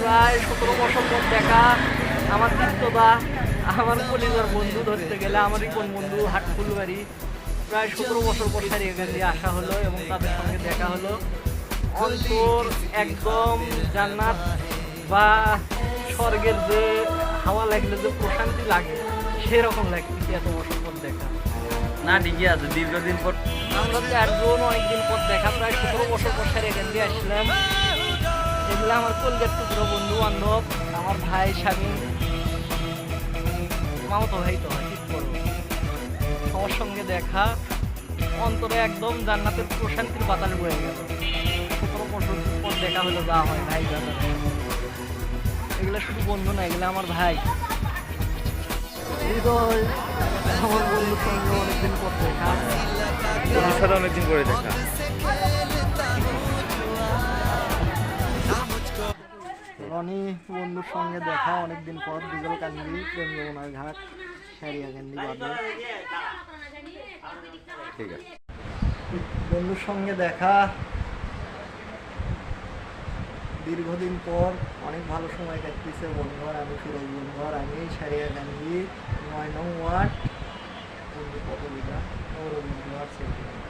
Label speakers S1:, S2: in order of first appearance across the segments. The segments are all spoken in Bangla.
S1: প্রায় 17 বছর পর দেখা আমার তীর্থদা, আমার কলিজার বন্ধু, ধরতে গেলে আমারই কোন বন্ধু হাটফুলবাড়ি। প্রায় 17 বছর পর সারিয়াকান্দি আসা হলো এবং তাদের সঙ্গে দেখা হলো। অন্তর একদম জান্নাত বা স্বর্গের যে হাওয়া লাগলে যে প্রশান্তি লাগে সেরকম লাগতেছে এত বছর পর দেখা।
S2: না ঠিকই আছে, দীর্ঘদিন পর
S1: আমরা 4 জন অনেকদিন পর দেখা, প্রায় 17 বছর পর সারিয়াকান্দি আসলাম। এগুলো আমার কলকাতার টুকরো বন্ধু বান্ধব, আমার ভাই স্বামী, মামাতো ভাই তো হয়, ঠিক করো। সবার সঙ্গে দেখা, অন্তরে একদম জান্নাতের প্রশান্তির বাতাস বয়ে গেল। 17 বছর পর দেখা হলো, যা হয় ভাই দাদা। এগুলো শুধু বন্ধু না, এগুলো আমার ভাই হৃদয়। আমার বন্ধুর সঙ্গে অনেকদিন পর দেখা।
S2: বন্ধুর সাথে অনেকদিন পরে দেখা।
S1: রনি বন্ধুর সঙ্গে দেখা অনেকদিন পর, বিজল কান্দি, প্রেম যমুনার ঘাট, সারিয়াকান্দি বাদে।
S2: ঠিক আছে,
S1: বন্ধুর সঙ্গে দেখা দীর্ঘদিন পর, অনেক ভালো সময় কাটতেছে বন্ধুর। আমি ফিরোজ বন্ধুর, আমি সারিয়াকান্দি 9 নং ওয়ার্ড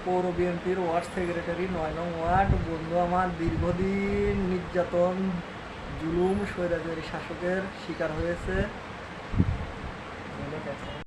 S1: পৌর বিএনপির ওয়ার্ড সেক্রেটারি, 9 নং ওয়ার্ড। বন্ধু আমার দীর্ঘদিন নির্যাতন, জুলুম, স্বৈরাচারী শাসকের শিকার হয়েছে।